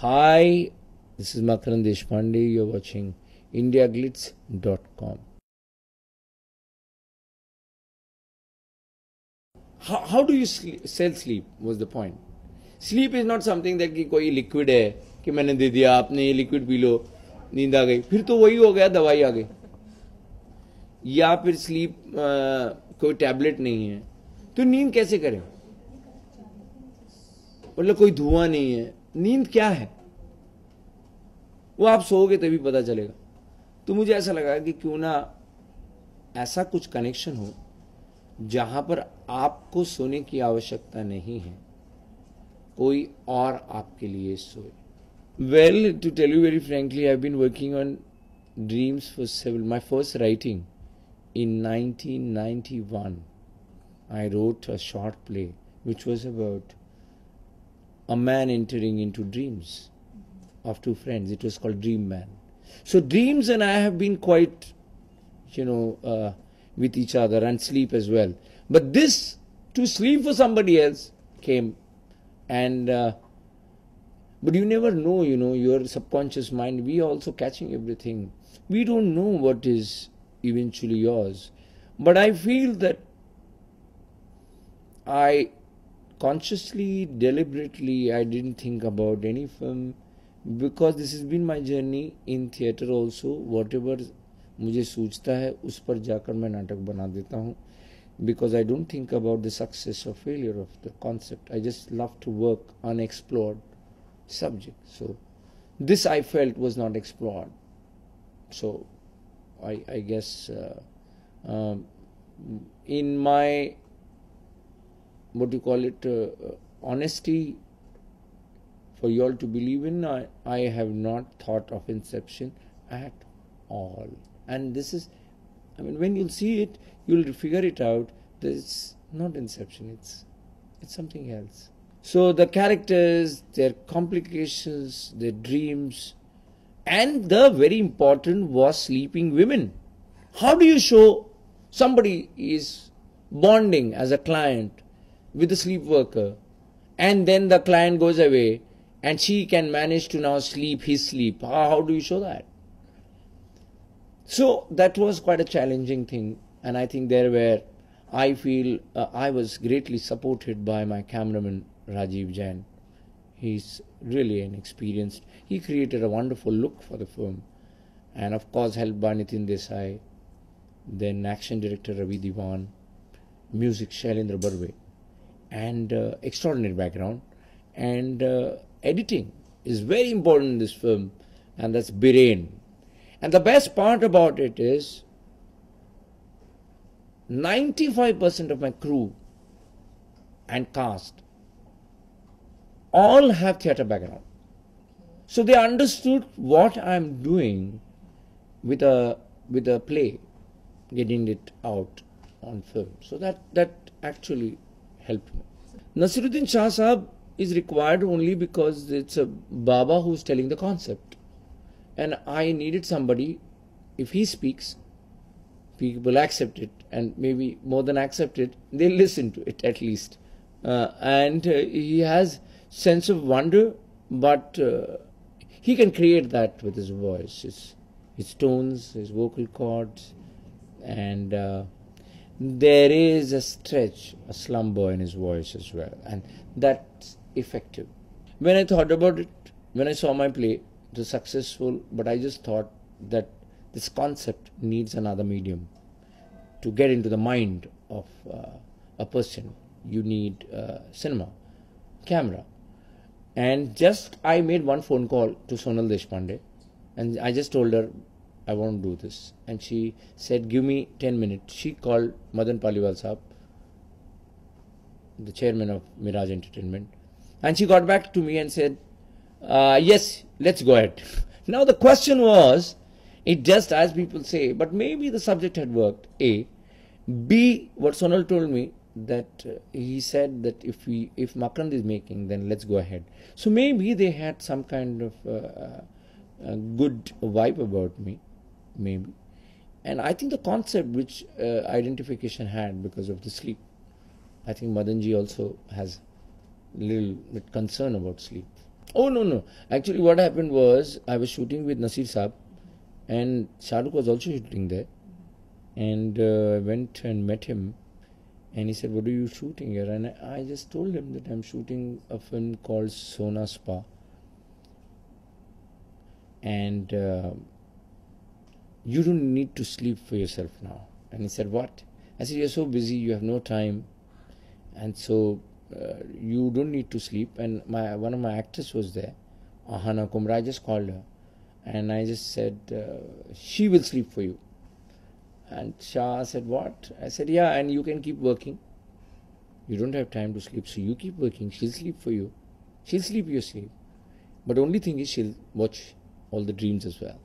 Hi, this is Makrand Deshpande. You're watching indiaglitz.com. How do you sell sleep was the point. Sleep is not something that कि कोई liquid है कि मैंने दे दिया आपने ये liquid पी लो नींद आ गई फिर तो वही हो गया दवाई आ गई या फिर sleep कोई tablet नहीं है तो नींद कैसे करें मतलब कोई धुआं नहीं है नींद क्या है वो आप सोओगे तभी पता चलेगा तो मुझे ऐसा लगा कि क्यों ना ऐसा कुछ कनेक्शन हो जहां पर आपको सोने की आवश्यकता नहीं है कोई और आपके लिए so well to tell you very frankly I have been working on dreams for several my first writing in 1991 I wrote a short play which was about a man entering into dreams of two friends. It was called Dream Man. So dreams and I have been quite, with each other and sleep as well. But this, to sleep for somebody else, came. And, but you never know, your subconscious mind, we are also catching everything. We don't know what is eventually yours. But I feel that I consciously, deliberately, I didn't think about any film because this has been my journey in theatre also. Whatever मुझे सूझता है उस पर जाकर मैं नाटक बना देता हूँ because I don't think about the success or failure of the concept. I just love to work unexplored subject. So this I felt was not explored. So I guess in my honesty for you all to believe in, I have not thought of inception at all. And this is, when you'll see it, you'll figure it out. It's not inception, it's something else. So the characters, their complications, their dreams, and the very important was sleeping women. How do you show somebody is bonding as a client with a sleep worker and then the client goes away and she can manage to now sleep his sleep? How do you show that? So that was quite a challenging thing, and I think there where I feel I was greatly supported by my cameraman Rajiv Jain. He's really an experienced. He created a wonderful look for the film, and of course helped by Nitin Desai, then action director Ravi Diwan, music Shailendra Barve, and extraordinary background, and editing is very important in this film, and that's Biren. And the best part about it is 95% of my crew and cast all have theatre background. So they understood what I'm doing with a play, getting it out on film. So that actually helped me. Naseeruddin Shah Sahab is required only because it's a Baba who's telling the concept. And I needed somebody, if he speaks, people accept it, and maybe more than accept it, they listen to it at least. And he has sense of wonder, but he can create that with his voice, his tones, his vocal cords, and there is a stretch, a slumber in his voice as well, and that's effective. When I thought about it, when I saw my play, it was successful, but I just thought that this concept needs another medium. To get into the mind of a person, you need cinema, camera. And just I made one phone call to Sona Deshpande, and I just told her I want to do this, and she said give me 10 minutes. She called Madan Paliwal Sahab, the chairman of Miraj Entertainment, and she got back to me and said yes, let's go ahead. Now the question was, it just as people say, but maybe the subject had worked, A. B, what Sonal told me, that he said that if Makrand is making, then let's go ahead. So maybe they had some kind of a good vibe about me, maybe. And I think the concept which identification had because of the sleep. I think Madanji also has a little bit concern about sleep. Oh, no, no. Actually, what happened was I was shooting with Naseer Saab, and Shahrukh was also shooting there. And I went and met him, and he said, "What are you shooting here?" And I just told him that I'm shooting a film called Sona Spa. And you don't need to sleep for yourself now. And he said, "What?" I said, "You're so busy, you have no time, and so you don't need to sleep." And one of my actors was there, Aahana, Kumra. I just called her, and I just said, "She will sleep for you." And Shah said, "What?" I said, "Yeah, and you can keep working. You don't have time to sleep, so you keep working. She'll sleep for you. She'll sleep your sleep. But only thing is, she'll watch all the dreams as well."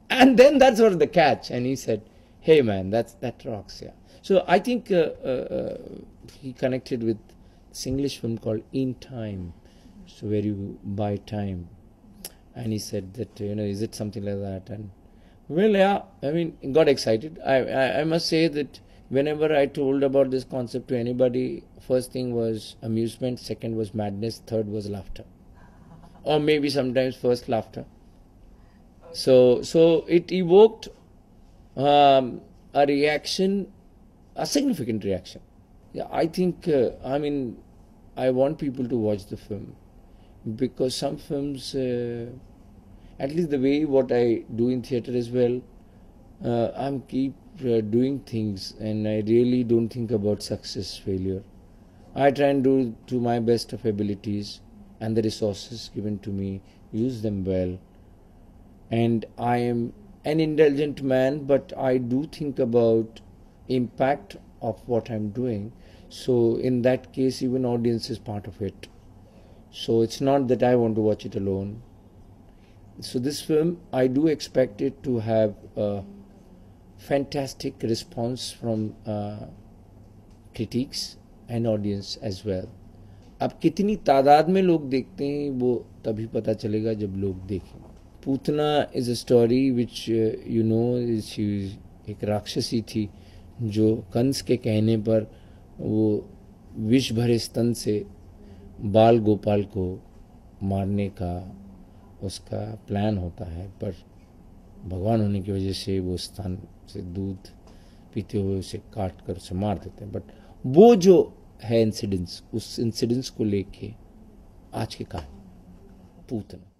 And then that's what the catch. And he said, "Hey man, that rocks, yeah." So I think he connected with this English film called In Time, so where you buy time. And he said that, is it something like that? And well, yeah, I mean, got excited. I must say that whenever I told about this concept to anybody, first thing was amusement, second was madness, third was laughter. Or maybe sometimes first laughter. So it evoked a reaction, a significant reaction. Yeah, I think, I want people to watch the film, because some films, at least the way what I do in theatre as well, I'm keep doing things, and I really don't think about success, failure. I try and do to my best of abilities, and the resources given to me, use them well. And I am an indulgent man, but I do think about impact of what I'm doing. So in that case, even audience is part of it. So it's not that I want to watch it alone. So this film, I do expect it to have a fantastic response from critics and audience as well. अब कितनी तादाद में लोग देखते हैं वो तभी पता चलेगा जब लोग देखें. Putana is a story which एक राक्षसी थी जो कंस के कहने पर वो विष भरे स्तन से बाल गोपाल को मारने का उसका प्लान होता है, पर भगवान होने की वजह से वो स्तन से दूध पीते हुए उसे काट कर उसे मार देते हैं. बट वो जो है इंसिडेंस, उस इंसिडेंस को लेके आज की कहानी पूतना.